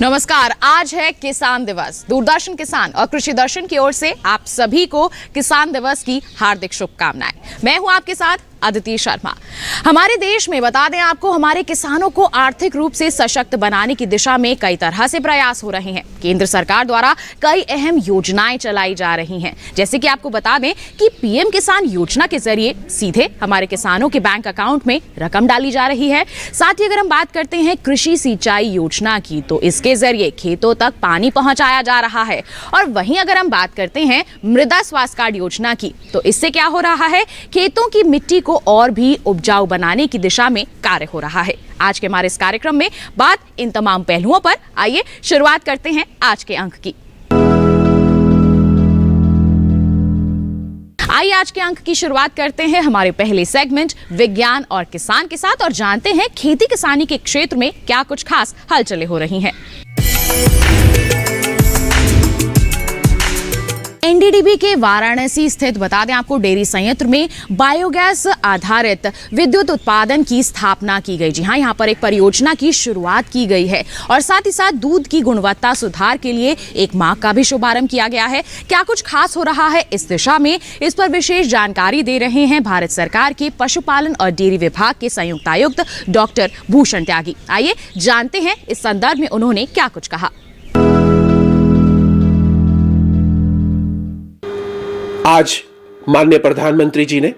नमस्कार। आज है किसान दिवस। दूरदर्शन किसान और कृषि दर्शन की ओर से आप सभी को किसान दिवस की हार्दिक शुभकामनाएं। मैं हूं आपके साथ अदिति शर्मा। हमारे देश में बता दें आपको, हमारे किसानों को आर्थिक रूप से सशक्त बनाने की दिशा में कई तरह से प्रयास हो रहे हैं। केंद्र सरकार द्वारा कई अहम योजनाएं चलाई जा रही हैं। जैसे कि आपको बता दें कि पीएम किसान योजना के जरिए सीधे हमारे किसानों के बैंक अकाउंट में रकम डाली जा रही है। साथ ही अगर हम बात करते हैं कृषि सिंचाई योजना की, तो इसके जरिए खेतों तक पानी पहुंचाया जा रहा है। और वहीं अगर हम बात करते हैं मृदा स्वास्थ्य कार्ड योजना की, तो इससे क्या हो रहा है, खेतों की मिट्टी को और भी उपजाऊ बनाने की दिशा में कार्य हो रहा है। आज के हमारे इस कार्यक्रम में बात इन तमाम पहलुओं पर। आइए शुरुआत करते हैं आज के अंक की। आइए आज के अंक की शुरुआत करते हैं हमारे पहले सेगमेंट विज्ञान और किसान के साथ और जानते हैं खेती किसानी के क्षेत्र में क्या कुछ खास हलचलें हो रही हैं। एनडीडीबी के वाराणसी स्थित बता दें आपको डेयरी संयंत्र में बायोगैस आधारित विद्युत उत्पादन की स्थापना की गई। जी हां, यहां पर एक परियोजना की शुरुआत की गई है और साथ ही साथ दूध की गुणवत्ता सुधार के लिए एक मार्ग का भी शुभारंभ किया गया है। क्या कुछ खास हो रहा है इस दिशा में, इस पर विशेष जानकारी दे रहे हैं भारत सरकार के पशुपालन और डेयरी विभाग के संयुक्त आयुक्त डॉक्टर भूषण त्यागी। आइए जानते हैं इस संदर्भ में उन्होंने क्या कुछ कहा। आज माननीय प्रधानमंत्री जी ने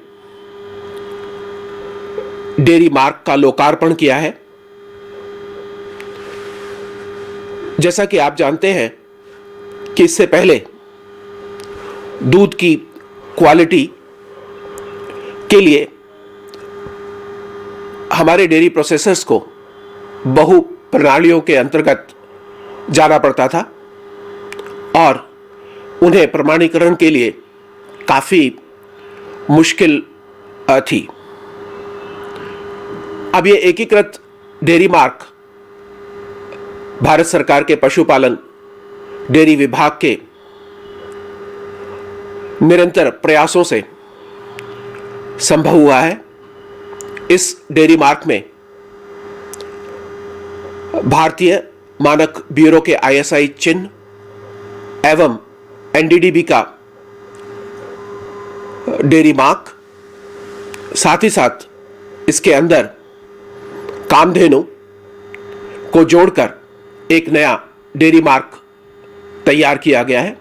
डेयरी मार्ग का लोकार्पण किया है। जैसा कि आप जानते हैं कि इससे पहले दूध की क्वालिटी के लिए हमारे डेयरी प्रोसेसर्स को बहु प्रणालियों के अंतर्गत जाना पड़ता था और उन्हें प्रमाणीकरण के लिए काफी मुश्किल थी। अब ये एकीकृत डेयरी मार्ग भारत सरकार के पशुपालन डेयरी विभाग के निरंतर प्रयासों से संभव हुआ है। इस डेयरी मार्ग में भारतीय मानक ब्यूरो के आईएसआई चिन्ह एवं एनडीडीबी का डेयरी मार्क, साथ ही साथ इसके अंदर कामधेनु को जोड़कर एक नया डेयरी मार्क तैयार किया गया है।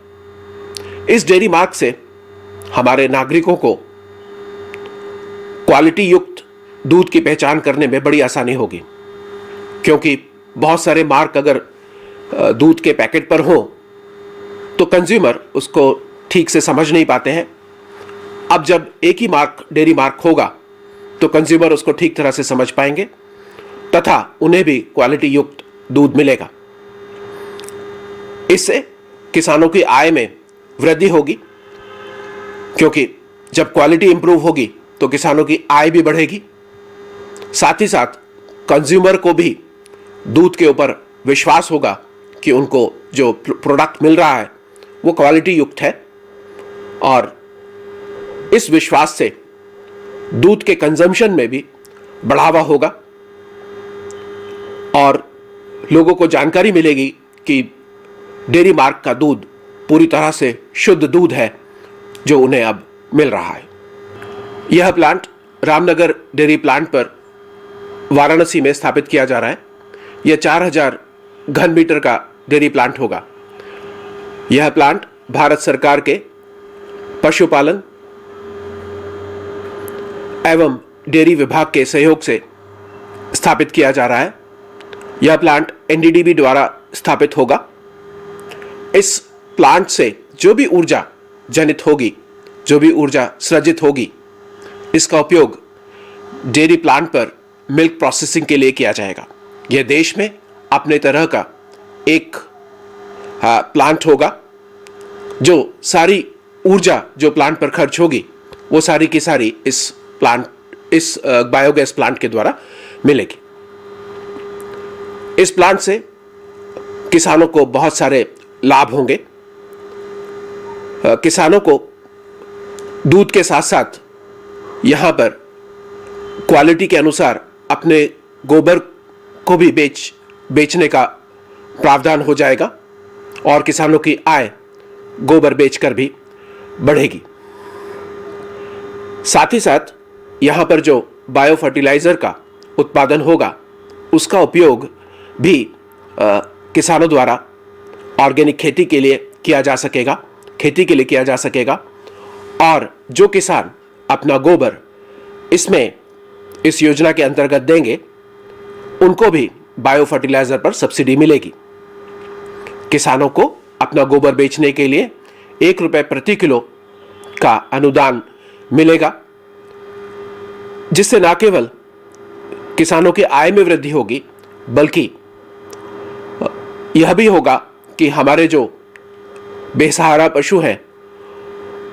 इस डेयरी मार्क से हमारे नागरिकों को क्वालिटी युक्त दूध की पहचान करने में बड़ी आसानी होगी, क्योंकि बहुत सारे मार्क अगर दूध के पैकेट पर हो तो कंज्यूमर उसको ठीक से समझ नहीं पाते हैं। अब जब एक ही मार्क डेयरी मार्क होगा तो कंज्यूमर उसको ठीक तरह से समझ पाएंगे तथा उन्हें भी क्वालिटी युक्त दूध मिलेगा। इससे किसानों की आय में वृद्धि होगी, क्योंकि जब क्वालिटी इंप्रूव होगी तो किसानों की आय भी बढ़ेगी। साथ ही साथ कंज्यूमर को भी दूध के ऊपर विश्वास होगा कि उनको जो प्रोडक्ट मिल रहा है वो क्वालिटी युक्त है और इस विश्वास से दूध के कंजम्पशन में भी बढ़ावा होगा और लोगों को जानकारी मिलेगी कि डेयरी मार्क का दूध पूरी तरह से शुद्ध दूध है जो उन्हें अब मिल रहा है। यह प्लांट रामनगर डेयरी प्लांट पर वाराणसी में स्थापित किया जा रहा है। यह 4000 घन मीटर का डेयरी प्लांट होगा। यह प्लांट भारत सरकार के पशुपालन एवं डेयरी विभाग के सहयोग से स्थापित किया जा रहा है। यह प्लांट एनडीडीबी द्वारा स्थापित होगा। इस प्लांट से जो भी ऊर्जा जनित होगी, जो भी ऊर्जा सृजित होगी, इसका उपयोग डेयरी प्लांट पर मिल्क प्रोसेसिंग के लिए किया जाएगा। यह देश में अपने तरह का एक प्लांट होगा जो सारी ऊर्जा जो प्लांट पर खर्च होगी वो सारी की सारी इस बायोगैस प्लांट के द्वारा मिलेगी। इस प्लांट से किसानों को बहुत सारे लाभ होंगे। किसानों को दूध के साथ साथ यहां पर क्वालिटी के अनुसार अपने गोबर को भी बेचने का प्रावधान हो जाएगा और किसानों की आय गोबर बेचकर भी बढ़ेगी। साथ ही साथ यहाँ पर जो बायो फर्टिलाइजर का उत्पादन होगा उसका उपयोग भी किसानों द्वारा ऑर्गेनिक खेती के लिए किया जा सकेगा और जो किसान अपना गोबर इस योजना के अंतर्गत देंगे उनको भी बायो फर्टिलाइजर पर सब्सिडी मिलेगी। किसानों को अपना गोबर बेचने के लिए 1 रुपये प्रति किलो का अनुदान मिलेगा, जिससे न केवल किसानों की आय में वृद्धि होगी बल्कि यह भी होगा कि हमारे जो बेसहारा पशु हैं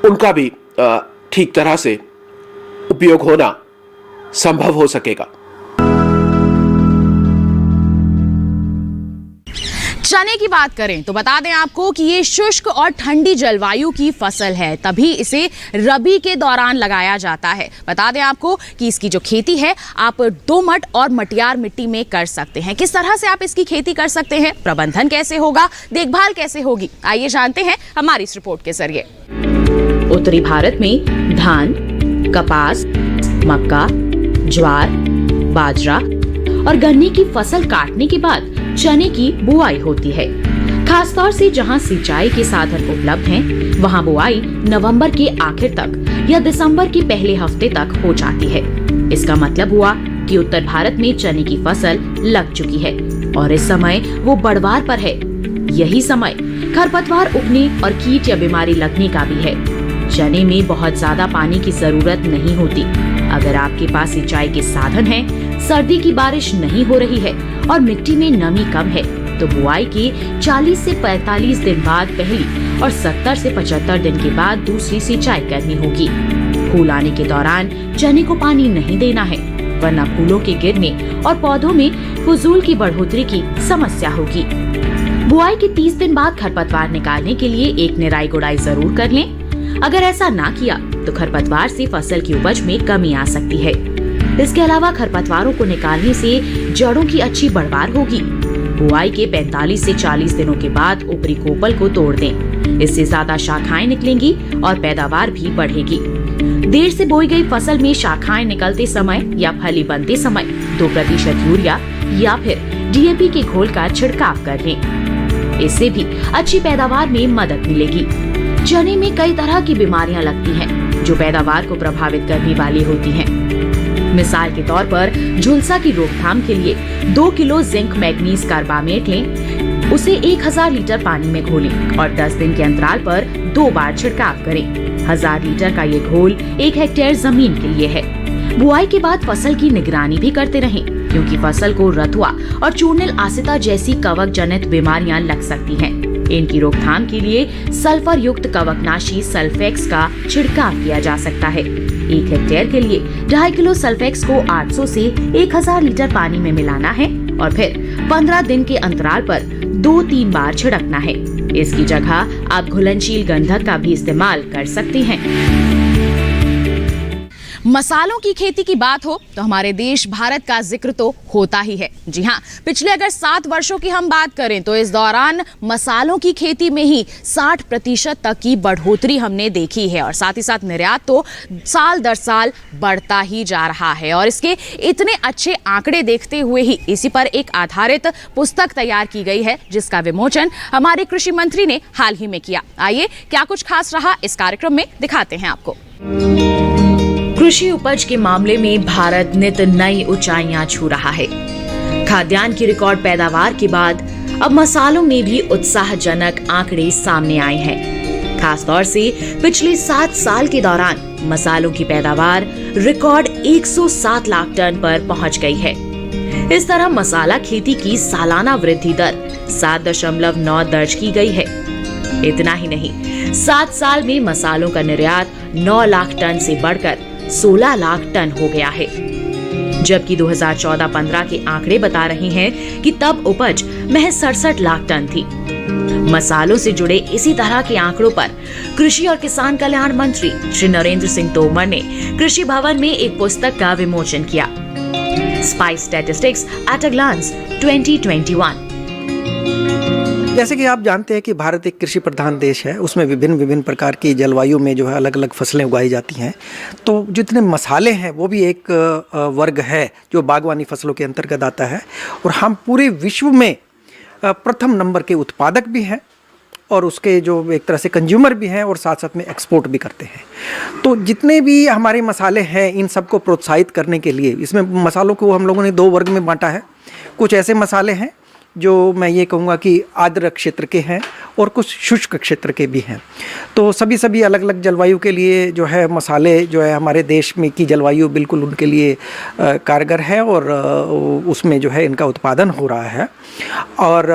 उनका भी ठीक तरह से उपयोग होना संभव हो सकेगा। चने की बात करें तो बता दें आपको कि ये शुष्क और ठंडी जलवायु की फसल है, तभी इसे रबी के दौरान लगाया जाता है। बता दें आपको कि इसकी जो खेती है आप दोमट और मटियार मिट्टी में कर सकते हैं। किस तरह से आप इसकी खेती कर सकते हैं, प्रबंधन कैसे होगा, देखभाल कैसे होगी, आइए जानते हैं हमारी इस रिपोर्ट के जरिए। उत्तरी भारत में धान, कपास, मक्का, ज्वार, बाजरा और गन्ने की फसल काटने के बाद चने की बुआई होती है। खासतौर से जहां सिंचाई के साधन उपलब्ध हैं, वहां बुआई नवंबर के आखिर तक या दिसंबर के पहले हफ्ते तक हो जाती है। इसका मतलब हुआ कि उत्तर भारत में चने की फसल लग चुकी है और इस समय वो बढ़वार पर है। यही समय खरपतवार उगने और कीट या बीमारी लगने का भी है। चने में बहुत ज्यादा पानी की जरूरत नहीं होती। अगर आपके पास सिंचाई के साधन हैं, सर्दी की बारिश नहीं हो रही है और मिट्टी में नमी कम है, तो बुआई के 40 से 45 दिन बाद पहली और 70 से 75 दिन के बाद दूसरी सिंचाई करनी होगी। फूल आने के दौरान चने को पानी नहीं देना है, वरना फूलों के गिरने और पौधों में फजूल की बढ़ोतरी की समस्या होगी। बुआई के 30 दिन बाद खरपतवार निकालने के लिए एक निराई गुड़ाई जरूर कर लें। अगर ऐसा ना किया तो खरपतवार से फसल की उपज में कमी आ सकती है। इसके अलावा खरपतवारों को निकालने से जड़ों की अच्छी बढ़वार होगी। बुआई के 45 से 40 दिनों के बाद ऊपरी कोपल को तोड़ दें। इससे ज्यादा शाखाएं निकलेंगी और पैदावार भी बढ़ेगी। देर से बोई गई फसल में शाखाएं निकलते समय या फली बनते समय 2% यूरिया या फिर DAP के घोल का छिड़काव कर लें। इससे भी अच्छी पैदावार में मदद मिलेगी। चने में कई तरह की बीमारियां लगती हैं, जो पैदावार को प्रभावित करने वाली होती हैं। मिसाल के तौर पर झुलसा की रोकथाम के लिए 2 किलो जिंक मैग्नीज कार्बामेट लें, उसे 1000 लीटर पानी में घोलें और 10 दिन के अंतराल पर 2 बार छिड़काव करें। 1000 लीटर का ये घोल 1 हेक्टेयर जमीन के लिए है। बुआई के बाद फसल की निगरानी भी करते रहें, क्योंकि फसल को रथुआ और चूर्निल आसिता जैसी कवक जनित बीमारियां लग सकती हैं। इनकी रोकथाम के लिए सल्फर युक्त कवकनाशी सल्फेक्स का छिड़काव किया जा सकता है। 1 हेक्टेयर के लिए 2.5 किलो सल्फेक्स को 800 से 1000 लीटर पानी में मिलाना है और फिर 15 दिन के अंतराल पर 2-3 बार छिड़कना है। इसकी जगह आप घुलनशील गंधक का भी इस्तेमाल कर सकते हैं। मसालों की खेती की बात हो तो हमारे देश भारत का जिक्र तो होता ही है। जी हाँ, पिछले अगर 7 वर्षों की हम बात करें तो इस दौरान मसालों की खेती में ही 60% तक की बढ़ोतरी हमने देखी है और साथ ही साथ निर्यात तो साल दर साल बढ़ता ही जा रहा है। और इसके इतने अच्छे आंकड़े देखते हुए ही इसी पर एक आधारित पुस्तक तैयार की गई है, जिसका विमोचन हमारे कृषि मंत्री ने हाल ही में किया। आइए क्या कुछ खास रहा इस कार्यक्रम में दिखाते हैं आपको। कृषि उपज के मामले में भारत नित नई ऊंचाइयां छू रहा है। खाद्यान्न की रिकॉर्ड पैदावार के बाद अब मसालों में भी उत्साहजनक आंकड़े सामने आए हैं। खासतौर से पिछले 7 साल के दौरान मसालों की पैदावार रिकॉर्ड 107 लाख टन पर पहुंच गई है। इस तरह मसाला खेती की सालाना वृद्धि दर 7.9 दर्ज की गई है। इतना ही नहीं, 7 साल में मसालों का निर्यात 9 लाख टन से बढ़कर 16 लाख टन हो गया है, जबकि 2014-15 के आंकड़े बता रहे हैं कि तब उपज महज 67 लाख टन थी। मसालों से जुड़े इसी तरह के आंकड़ों पर कृषि और किसान कल्याण मंत्री श्री नरेंद्र सिंह तोमर ने कृषि भवन में एक पुस्तक का विमोचन किया, spice statistics at a glance 2021। जैसे कि आप जानते हैं कि भारत एक कृषि प्रधान देश है, उसमें विभिन्न प्रकार की जलवायु में जो है अलग अलग फसलें उगाई जाती हैं। तो जितने मसाले हैं वो भी एक वर्ग है जो बागवानी फसलों के अंतर्गत आता है, और हम पूरे विश्व में प्रथम नंबर के उत्पादक भी हैं और उसके जो एक तरह से कंज्यूमर भी हैं, और साथ साथ में एक्सपोर्ट भी करते हैं। तो जितने भी हमारे मसाले हैं इन सबको प्रोत्साहित करने के लिए, इसमें मसालों को हम लोगों ने 2 वर्ग में बांटा है। कुछ ऐसे मसाले हैं जो मैं ये कहूँगा कि आर्द्र क्षेत्र के हैं और कुछ शुष्क क्षेत्र के भी हैं। तो सभी अलग अलग जलवायु के लिए जो है मसाले जो है हमारे देश में की जलवायु बिल्कुल उनके लिए कारगर है, और उसमें जो है इनका उत्पादन हो रहा है। और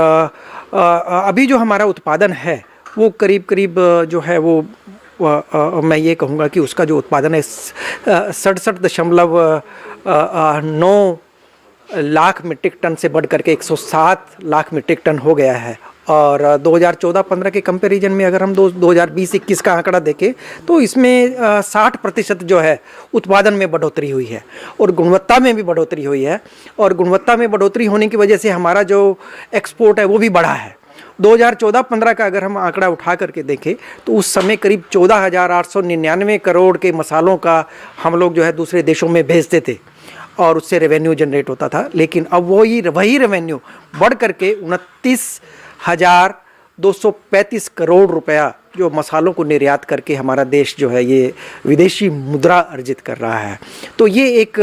अभी जो हमारा उत्पादन है वो करीब जो है वो मैं ये कहूँगा कि उसका जो उत्पादन है 67.9 लाख मीट्रिक टन से बढ़ करके 107 लाख मीट्रिक टन हो गया है। और 2014-15 के कंपैरिजन में अगर हम 2020-21 का आंकड़ा देखें तो इसमें 60% जो है उत्पादन में बढ़ोतरी हुई है, और गुणवत्ता में भी बढ़ोतरी हुई है। और गुणवत्ता में बढ़ोतरी होने की वजह से हमारा जो एक्सपोर्ट है वो भी बढ़ा है। 2014-15 का अगर हम आंकड़ा उठा करके देखें तो उस समय करीब 14,899 करोड़ के मसालों का हम लोग जो है दूसरे देशों में भेजते थे और उससे रेवेन्यू जनरेट होता था। लेकिन अब वही रेवेन्यू बढ़ करके 29,235 करोड़ रुपया जो मसालों को निर्यात करके हमारा देश जो है ये विदेशी मुद्रा अर्जित कर रहा है। तो ये एक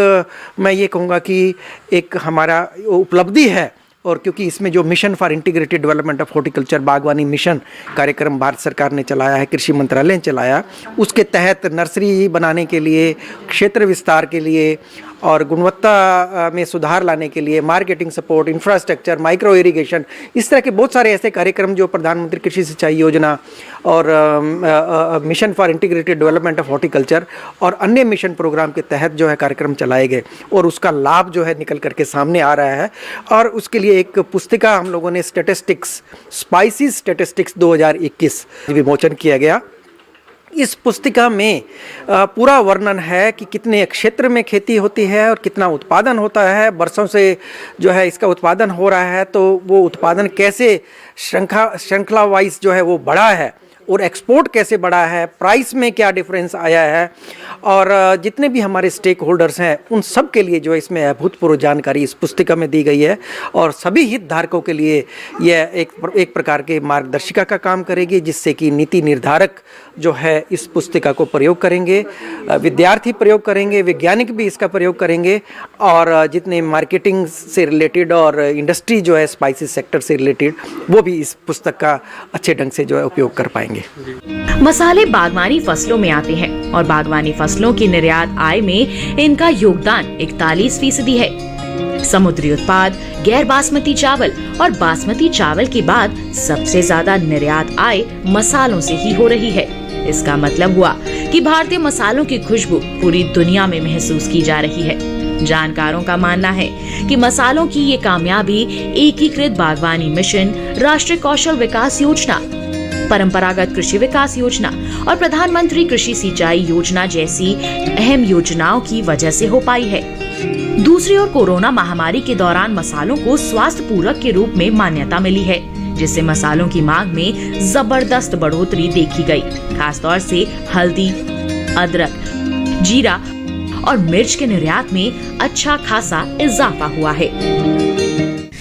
मैं ये कहूँगा कि एक हमारा उपलब्धि है। और क्योंकि इसमें जो mission for integrated development of horticulture बागवानी मिशन कार्यक्रम भारत सरकार ने चलाया है, कृषि मंत्रालय ने चलाया, उसके तहत नर्सरी बनाने के लिए, क्षेत्र विस्तार के लिए और गुणवत्ता में सुधार लाने के लिए marketing support, infrastructure, micro irrigation, इस तरह के बहुत सारे ऐसे कार्यक्रम जो प्रधानमंत्री कृषि सिंचाई योजना और mission for integrated development of horticulture और अन्य मिशन प्रोग्राम के तहत जो है कार्यक्रम चलाए गए, और उसका लाभ जो है निकल करके सामने आ रहा है। और उसके लिए एक पुस्तिका हम लोगों ने स्टैटिस्टिक्स, स्पाइसी स्टैटिस्टिक्स 2021 विमोचन किया गया। इस पुस्तिका में पूरा वर्णन है कि कितने क्षेत्र में खेती होती है और कितना उत्पादन होता है। वर्षों से जो है इसका उत्पादन हो रहा है, तो वो उत्पादन कैसे श्रृंखला वाइज जो है वो बढ़ा है और एक्सपोर्ट कैसे बढ़ा है, प्राइस में क्या डिफरेंस आया है, और जितने भी हमारे स्टेक होल्डर्स हैं उन सब के लिए जो है इसमें अभूतपूर्व जानकारी इस पुस्तिका में दी गई है। और सभी हितधारकों के लिए यह एक प्रकार के मार्गदर्शिका का काम करेगी, जिससे कि नीति निर्धारक जो है इस पुस्तिका को प्रयोग करेंगे, विद्यार्थी प्रयोग करेंगे, वैज्ञानिक भी इसका प्रयोग करेंगे, और जितने मार्केटिंग से रिलेटेड और इंडस्ट्री जो है स्पाइसेस सेक्टर से रिलेटेड वो भी इस पुस्तक का अच्छे ढंग से जो है उपयोग कर पाएंगे। मसाले बागवानी फसलों में आते हैं और बागवानी फसलों की निर्यात आय में इनका योगदान 41% है। समुद्री उत्पाद, गैर बासमती चावल और बासमती चावल के बाद सबसे ज्यादा निर्यात आय मसालों से ही हो रही है। इसका मतलब हुआ कि भारतीय मसालों की खुशबू पूरी दुनिया में महसूस की जा रही है। जानकारों का मानना है कि मसालों की ये कामयाबी एकीकृत बागवानी मिशन, राष्ट्रीय कौशल विकास योजना, परंपरागत कृषि विकास योजना और प्रधानमंत्री कृषि सिंचाई योजना जैसी अहम योजनाओं की वजह से हो पाई है। दूसरी ओर कोरोना महामारी के दौरान मसालों को स्वास्थ्य पूरक के रूप में मान्यता मिली है, जिससे मसालों की मांग में जबरदस्त बढ़ोतरी देखी गई। खासतौर से हल्दी, अदरक, जीरा और मिर्च के निर्यात में अच्छा खासा इजाफा हुआ है।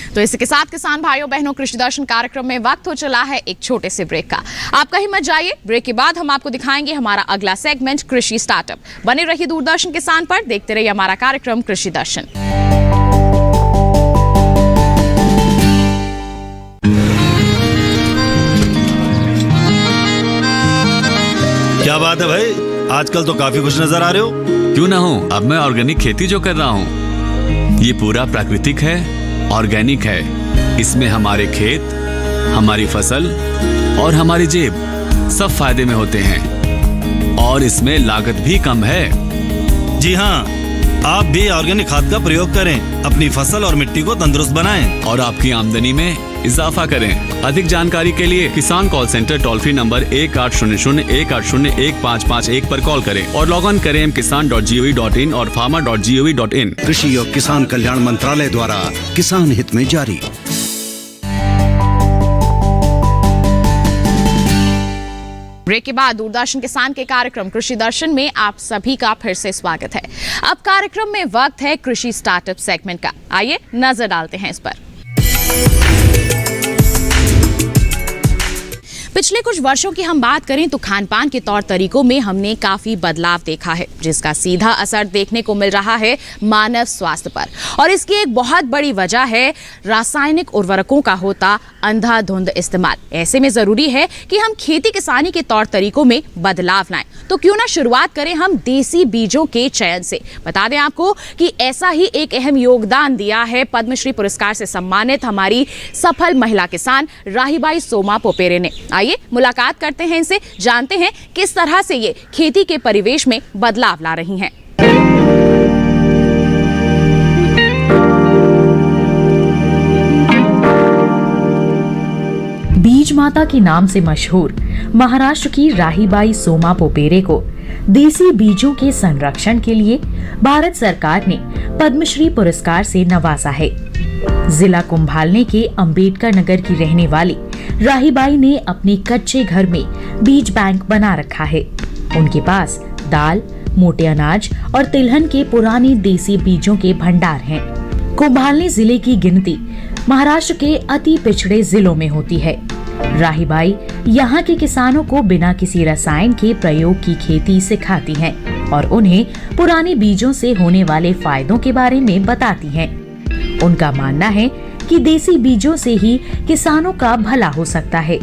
तो इसी के साथ किसान भाइयों बहनों, कृषि दर्शन कार्यक्रम में वक्त हो चला है एक छोटे से ब्रेक का। आप कहीं मत जाइए, ब्रेक के बाद हम आपको दिखाएंगे हमारा अगला सेगमेंट कृषि स्टार्टअप। बने रहिए दूरदर्शन किसान पर, देखते रहिए हमारा कार्यक्रम कृषि दर्शन। क्या बात है भाई, आजकल तो काफी खुश नजर आ रहे हो। क्यों ना हो, अब मैं ऑर्गेनिक खेती जो कर रहा हूँ ये पूरा प्राकृतिक है, ऑर्गेनिक है। इसमें हमारे खेत, हमारी फसल और हमारी जेब सब फायदे में होते हैं और इसमें लागत भी कम है। जी हाँ, आप भी ऑर्गेनिक खाद का प्रयोग करें, अपनी फसल और मिट्टी को तंदुरुस्त बनाएं और आपकी आमदनी में इजाफा करें। अधिक जानकारी के लिए किसान call centre toll free number 1800-180-1551 पर कॉल करें और लॉग ऑन करें kisan.gov.in और farmer.gov.in। कृषि और किसान कल्याण मंत्रालय द्वारा किसान हित में जारी। ब्रेक के बाद दूरदर्शन किसान के कार्यक्रम कृषि दर्शन में आप सभी का फिर से स्वागत है। अब कार्यक्रम में वक्त है कृषि स्टार्टअप सेगमेंट का। आइए नजर डालते हैं इस पर। पिछले कुछ वर्षों की हम बात करें तो खान पान के तौर तरीकों में हमने काफी बदलाव देखा है, जिसका सीधा असर देखने को मिल रहा है मानव स्वास्थ्य पर। और इसकी एक बहुत बड़ी वजह है रासायनिक उर्वरकों का होता अंधाधुंध इस्तेमाल। ऐसे में जरूरी है कि हम खेती किसानी के तौर तरीकों में बदलाव लाएं। तो क्यों ना शुरुआत करें हम देसी बीजों के चयन से। बता दें आपको कि ऐसा ही एक अहम योगदान दिया है पद्मश्री पुरस्कार से सम्मानित हमारी सफल महिला किसान राहीबाई सोमा पोपेरे ने। आइए मुलाकात करते हैं इनसे, जानते हैं किस तरह से ये खेती के परिवेश में बदलाव ला रही हैं। बीज माता के नाम से मशहूर महाराष्ट्र की राहीबाई सोमा पोपेरे को देसी बीजों के संरक्षण के लिए भारत सरकार ने पद्मश्री पुरस्कार से नवाजा है। जिला कुंभालने के अंबेडकर नगर की रहने वाली राहीबाई ने अपने कच्चे घर में बीज बैंक बना रखा है। उनके पास दाल, मोटे अनाज और तिलहन के पुराने देसी बीजों के भंडार हैं। कुंभालने जिले की गिनती महाराष्ट्र के अति पिछड़े जिलों में होती है। राहीबाई यहाँ के किसानों को बिना किसी रसायन के प्रयोग की खेती सिखाती हैं और उन्हें पुराने बीजों से होने वाले फायदों के बारे में बताती हैं। उनका मानना है कि देसी बीजों से ही किसानों का भला हो सकता है,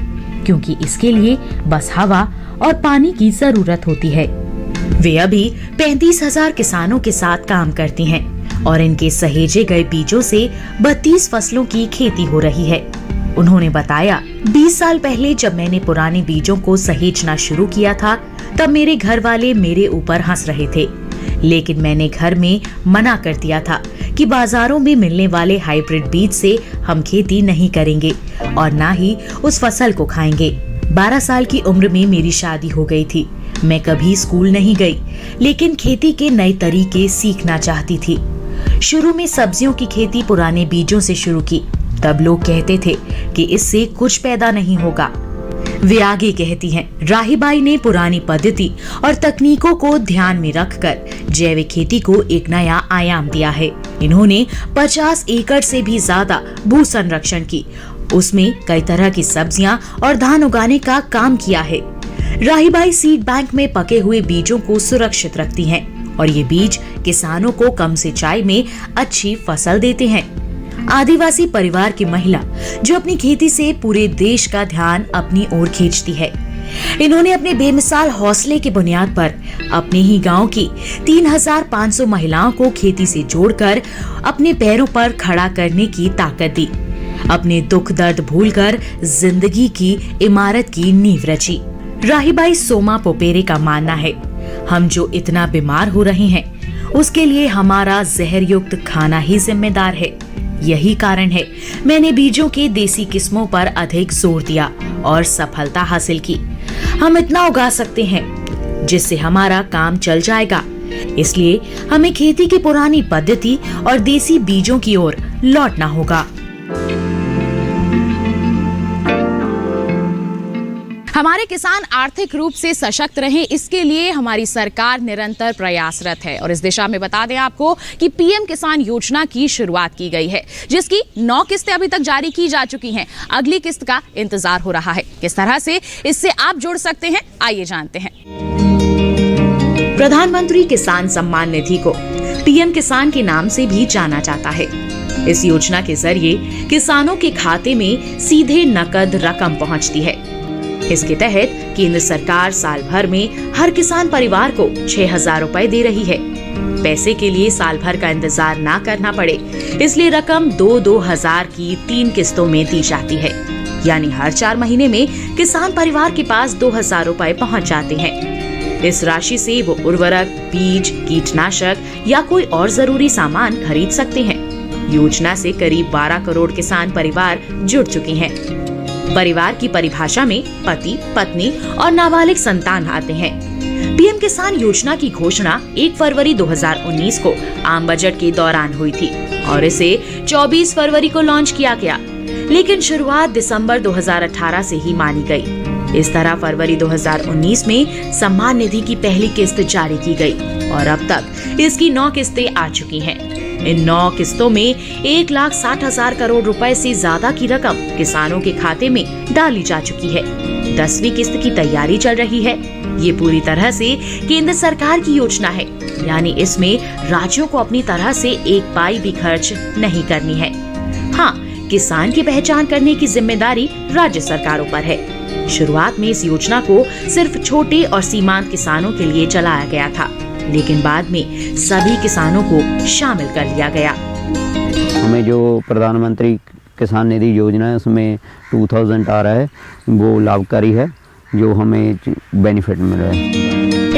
क्योंकि इसके लिए बस हवा और पानी की जरूरत होती है। वे अभी 35,000 किसानों के साथ काम करती हैं और इनके सहेजे गए बीजों से 32 फसलों की खेती हो रही है। उन्होंने बताया, 20 साल पहले जब मैंने पुराने बीजों को सहेजना शुरू किया था, तब मेरे घर वाले मेरे ऊपर हंस रहे थे, लेकिन मैंने घर में मना कर दिया था कि बाजारों में मिलने वाले हाइब्रिड बीज से हम खेती नहीं करेंगे और ना ही उस फसल को खाएंगे। 12 साल की उम्र में मेरी शादी हो गई थी। मैं कभी स्कूल नहीं गई, लेकिन खेती के नए तरीके सीखना चाहती थी। शुरू में सब्जियों की खेती पुराने बीजों से शुरू की। तब लोग कहते थे कि इससे कुछ पैदा नहीं होगा। वे आगे कहती हैं, राहीबाई ने पुरानी पद्धति और तकनीकों को ध्यान में रखकर जैविक खेती को एक नया आयाम दिया है। इन्होंने 50 एकड़ से भी ज्यादा भू संरक्षण की, उसमें कई तरह की सब्जियां और धान उगाने का काम किया है। राहीबाई सीड बैंक में पके हुए बीजों को सुरक्षित रखती हैं और ये बीज किसानों को कम सिंचाई में अच्छी फसल देते हैं। आदिवासी परिवार की महिला जो अपनी खेती से पूरे देश का ध्यान अपनी ओर खींचती है। इन्होंने अपने बेमिसाल हौसले की बुनियाद पर अपने ही गांव की 3,500 महिलाओं को खेती से जोड़कर अपने पैरों पर खड़ा करने की ताकत दी। अपने दुख दर्द भूलकर जिंदगी की इमारत की नींव रची। राहीबाई सोमा पोपेरे का मानना है, हम जो इतना बीमार हो रहे हैं उसके लिए हमारा जहर युक्त खाना ही जिम्मेदार है। यही कारण है मैंने बीजों के देसी किस्मों पर अधिक जोर दिया और सफलता हासिल की। हम इतना उगा सकते हैं जिससे हमारा काम चल जाएगा, इसलिए हमें खेती की पुरानी पद्धति और देसी बीजों की ओर लौटना होगा। हमारे किसान आर्थिक रूप से सशक्त रहें, इसके लिए हमारी सरकार निरंतर प्रयासरत है और इस दिशा में बता दें आपको कि पीएम किसान योजना की शुरुआत की गई है, जिसकी 9 किस्तें अभी तक जारी की जा चुकी हैं। अगली किस्त का इंतजार हो रहा है। किस तरह से इससे आप जुड़ सकते हैं, आइए जानते हैं। प्रधानमंत्री किसान सम्मान निधि को पीएम किसान के नाम से भी जाना जाता है। इस योजना के जरिए किसानों के खाते में सीधे नकद रकम पहुंचती है। इसके तहत केंद्र सरकार साल भर में हर किसान परिवार को 6,000 रुपए दे रही है। पैसे के लिए साल भर का इंतजार ना करना पड़े, इसलिए रकम 2-2 हजार की 3 किस्तों में दी जाती है। यानी हर 4 महीने में किसान परिवार के पास 2,000 रुपए पहुंच जाते हैं। इस राशि से वो उर्वरक, बीज, कीटनाशक या कोई और जरूरी सामान खरीद सकते हैं। योजना से करीब 12 करोड़ किसान परिवार जुड़ चुके हैं। परिवार की परिभाषा में पति, पत्नी और नाबालिग संतान आते हैं। पीएम किसान योजना की घोषणा 1 फरवरी 2019 को आम बजट के दौरान हुई थी और इसे 24 फरवरी को लॉन्च किया गया, लेकिन शुरुआत दिसंबर 2018 से ही मानी गई। इस तरह फरवरी 2019 में सम्मान निधि की पहली किस्त जारी की गई और अब तक इसकी 9 किस्तें आ चुकी हैं। इन 9 किस्तों में 1,60,000 करोड़ रुपए से ज्यादा की रकम किसानों के खाते में डाली जा चुकी है। 10वीं किस्त की तैयारी चल रही है। ये पूरी तरह से केंद्र सरकार की योजना है, यानी इसमें राज्यों को अपनी तरह से एक पाई भी खर्च नहीं करनी है। हाँ, किसान की पहचान करने की जिम्मेदारी राज्य सरकारों पर है। शुरुआत में इस योजना को सिर्फ छोटे और सीमांत किसानों के लिए चलाया गया था, लेकिन बाद में सभी किसानों को शामिल कर लिया गया। हमें जो प्रधानमंत्री किसान निधि योजना है उसमें 2000 आ रहा है, वो लाभकारी है, जो हमें बेनिफिट मिल रहा है।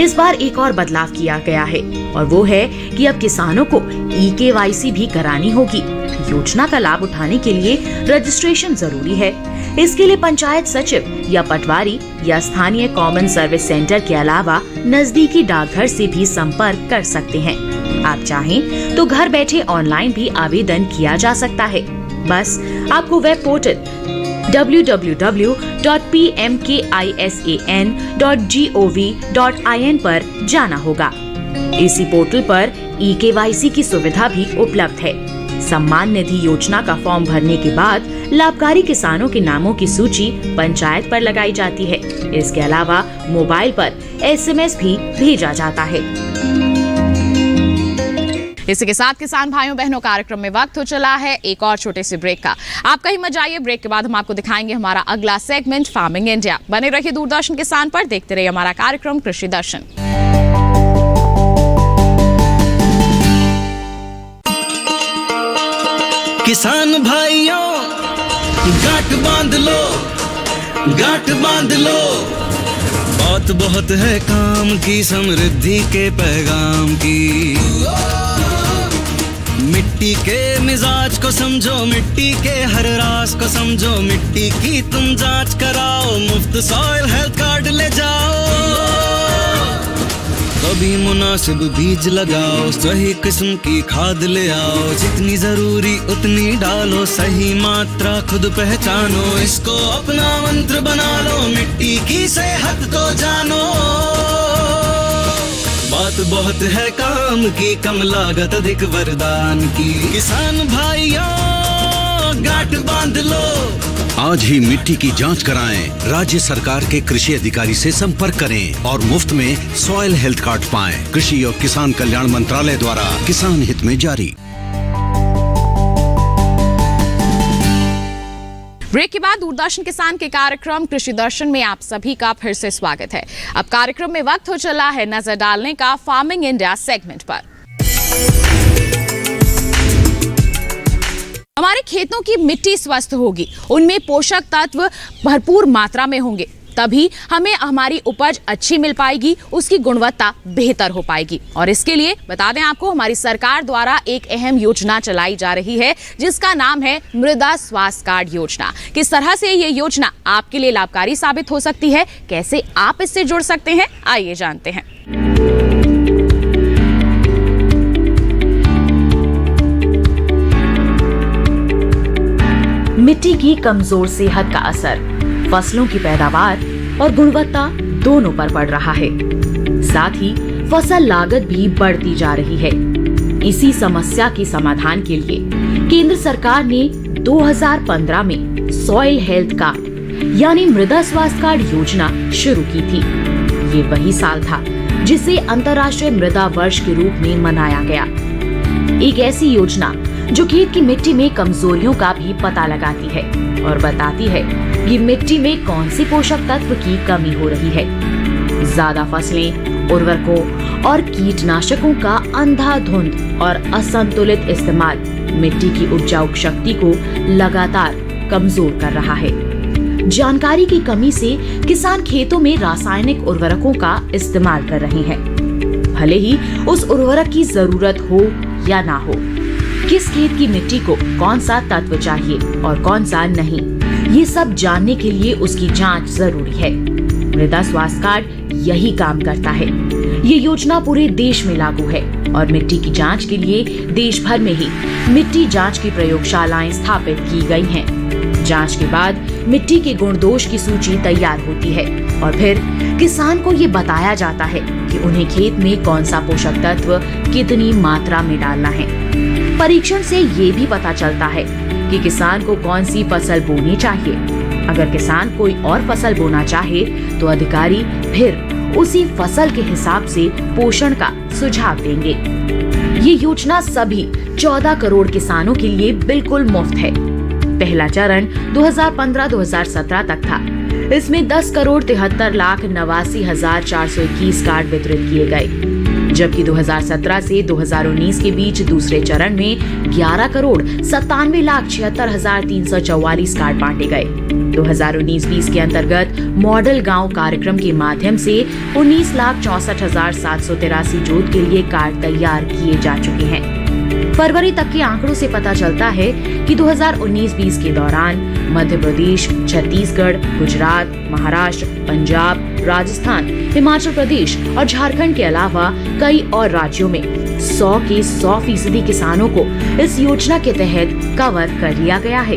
इस बार एक और बदलाव किया गया है और वो है कि अब किसानों को eKYC भी करानी होगी। योजना का लाभ उठाने के लिए रजिस्ट्रेशन जरूरी है। इसके लिए पंचायत सचिव या पटवारी या स्थानीय कॉमन सर्विस सेंटर के अलावा नजदीकी डाकघर से भी संपर्क कर सकते हैं। आप चाहें तो घर बैठे ऑनलाइन भी आवेदन किया जा सकता है। बस आपको वेब पोर्टल www.pmkisan.gov.in पर जाना होगा। इसी पोर्टल पर eKYC की सुविधा भी उपलब्ध है। सम्मान निधि योजना का फॉर्म भरने के बाद लाभकारी किसानों के नामों की सूची पंचायत पर लगाई जाती है। इसके अलावा मोबाइल पर SMS भी भेजा जाता है। इसी के साथ किसान भाइयों बहनों कार्यक्रम में वक्त हो चला है एक और छोटे से ब्रेक का। आप कहीं मत जाइए, ब्रेक के बाद हम आपको दिखाएंगे हमारा अगला सेगमेंट फार्मिंग इंडिया। बने रहिए दूरदर्शन किसान पर, देखते रहिए हमारा कार्यक्रम कृषि दर्शन। किसान भाइयों गांठ बांध लो, गांठ बांध लो, बात बहुत है काम की, समृद्धि के पैगाम की। मिट्टी के मिजाज को समझो, मिट्टी के हर राज को समझो, मिट्टी की तुम जांच कराओ, मुफ्त सॉइल हेल्थ कार्ड ले जाओ। कभी मुनासिब बीज लगाओ, सही किस्म की खाद ले आओ, जितनी जरूरी उतनी डालो, सही मात्रा खुद पहचानो, इसको अपना मंत्र बना लो, मिट्टी की सेहत को जानो। बात बहुत है काम की, कम लागत अधिक वरदान की। किसान भाइयों गांठ बांध लो, आज ही मिट्टी की जांच कराएं। राज्य सरकार के कृषि अधिकारी से संपर्क करें और मुफ्त में सॉइल हेल्थ कार्ड पाएं। कृषि और किसान कल्याण मंत्रालय द्वारा किसान हित में जारी। ब्रेक के बाद दूरदर्शन किसान के कार्यक्रम कृषि दर्शन में आप सभी का फिर से स्वागत है। अब कार्यक्रम में वक्त हो चला है नजर डालने का फार्मिंग इंडिया सेगमेंट पर। हमारे खेतों की मिट्टी स्वस्थ होगी, उनमें पोषक तत्व भरपूर मात्रा में होंगे, तभी हमें हमारी उपज अच्छी मिल पाएगी, उसकी गुणवत्ता बेहतर हो पाएगी। और इसके लिए बता दें आपको, हमारी सरकार द्वारा एक अहम योजना चलाई जा रही है जिसका नाम है मृदा स्वास्थ्य कार्ड योजना। किस तरह से ये योजना आपके लिए लाभकारी साबित हो सकती है, कैसे आप इससे जुड़ सकते हैं, आइए जानते हैं। मिट्टी की कमजोर सेहत का असर फसलों की पैदावार और गुणवत्ता दोनों पर पड़ रहा है। साथ ही फसल लागत भी बढ़ती जा रही है। इसी समस्या के समाधान के लिए केंद्र सरकार ने 2015 में सॉइल हेल्थ कार्ड यानी मृदा स्वास्थ्य कार्ड योजना शुरू की थी। ये वही साल था जिसे अंतर्राष्ट्रीय मृदा वर्ष के रूप में मनाया गया। एक ऐसी योजना जो खेत की मिट्टी में कमजोरियों का भी पता लगाती है और बताती है कि मिट्टी में कौन सी पोषक तत्व की कमी हो रही है। ज्यादा फसलें, उर्वरकों और कीटनाशकों का अंधाधुंध और असंतुलित इस्तेमाल मिट्टी की उपजाऊ शक्ति को लगातार कमजोर कर रहा है। जानकारी की कमी से किसान खेतों में रासायनिक उर्वरकों का इस्तेमाल कर रहे हैं, भले ही उस उर्वरक की जरूरत हो या ना हो। किस खेत की मिट्टी को कौन सा तत्व चाहिए और कौन सा नहीं, ये सब जानने के लिए उसकी जांच जरूरी है। मृदा स्वास्थ्य कार्ड यही काम करता है। ये योजना पूरे देश में लागू है और मिट्टी की जांच के लिए देश भर में ही मिट्टी जांच की प्रयोगशालाएं स्थापित की गई हैं, जांच के बाद मिट्टी के गुण दोष की सूची तैयार होती है और फिर किसान को ये बताया जाता है कि उन्हें खेत में कौन सा पोषक तत्व कितनी मात्रा में डालना है। परीक्षण से ये भी पता चलता है कि किसान को कौन सी फसल बोनी चाहिए। अगर किसान कोई और फसल बोना चाहे तो अधिकारी फिर उसी फसल के हिसाब से पोषण का सुझाव देंगे। ये योजना सभी 14 करोड़ किसानों के लिए बिल्कुल मुफ्त है। पहला चरण 2015-2017 तक था। इसमें 10,73,89,421 कार्ड वितरित किए गए, जबकि 2017 से 2019 के बीच दूसरे चरण में 11,97,76,344 कार्ड बांटे गए। 2019-20 के अंतर्गत मॉडल गांव कार्यक्रम के माध्यम से 19,64,783 जोत के लिए कार्ड तैयार किए जा चुके हैं। फरवरी तक के आंकड़ों से पता चलता है कि 2019-20 के दौरान मध्य प्रदेश, छत्तीसगढ़, गुजरात, महाराष्ट्र, पंजाब, राजस्थान, हिमाचल प्रदेश और झारखंड के अलावा कई और राज्यों में 100 के 100% किसानों को इस योजना के तहत कवर कर लिया गया है।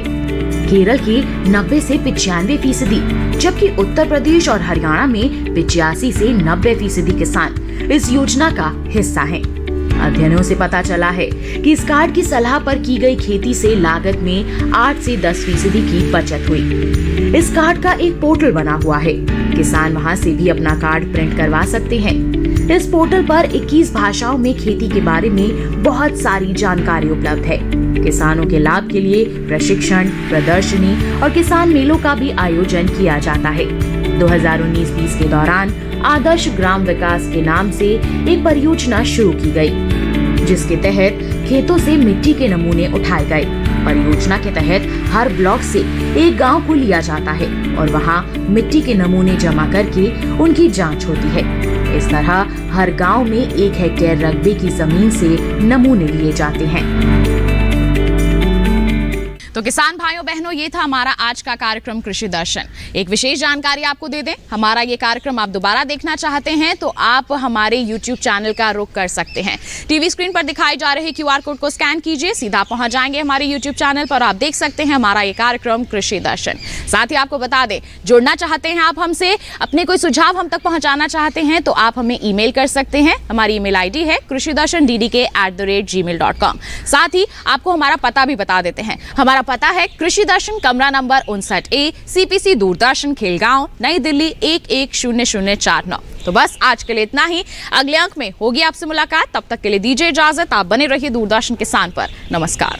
केरल के 90 से 95%, जबकि उत्तर प्रदेश और हरियाणा में 85 से 90% किसान इस योजना का हिस्सा हैं। अध्ययनों से पता चला है कि इस कार्ड की सलाह पर की गई खेती से लागत में 8 से 10% की बचत हुई। इस कार्ड का एक पोर्टल बना हुआ है, किसान वहां से भी अपना कार्ड प्रिंट करवा सकते हैं। इस पोर्टल पर 21 भाषाओं में खेती के बारे में बहुत सारी जानकारी उपलब्ध है। किसानों के लाभ के लिए प्रशिक्षण, प्रदर्शनी और किसान मेलों का भी आयोजन किया जाता है। 2019-20 के दौरान आदर्श ग्राम विकास के नाम से एक परियोजना शुरू की गई, जिसके तहत खेतों से मिट्टी के नमूने उठाए गए। परियोजना के तहत हर ब्लॉक से एक गांव को लिया जाता है और वहां मिट्टी के नमूने जमा करके उनकी जांच होती है। इस तरह हर गांव में 1 हेक्टेयर रकबे की जमीन से नमूने लिए जाते हैं। तो किसान भाइयों बहनों, ये था हमारा आज का कार्यक्रम कृषि दर्शन। एक विशेष जानकारी आपको दे दें, हमारा ये कार्यक्रम आप दोबारा देखना चाहते हैं तो आप हमारे YouTube चैनल का रुख कर सकते हैं। टीवी स्क्रीन पर दिखाई जा रहे QR कोड को स्कैन कीजिए, सीधा पहुंच जाएंगे हमारे YouTube चैनल पर। आप देख सकते हैं हमारा ये कार्यक्रम कृषि दर्शन। साथ ही आपको बता दें, जुड़ना चाहते हैं आप हमसे, अपने कोई सुझाव हम तक पहुंचाना चाहते हैं तो आप हमें ईमेल कर सकते हैं। हमारी ईमेल ID है krishidarshan@gmail.com। साथ ही आपको हमारा पता भी बता देते हैं। हमारा पता है कृषि दर्शन, कमरा number 59A, CPC Doordarshan, Khelgaon, नई दिल्ली 110049। तो बस आज के लिए इतना ही। अगले अंक में होगी आपसे मुलाकात, तब तक के लिए दीजिए इजाजत। आप बने रहिए दूरदर्शन किसान पर। नमस्कार।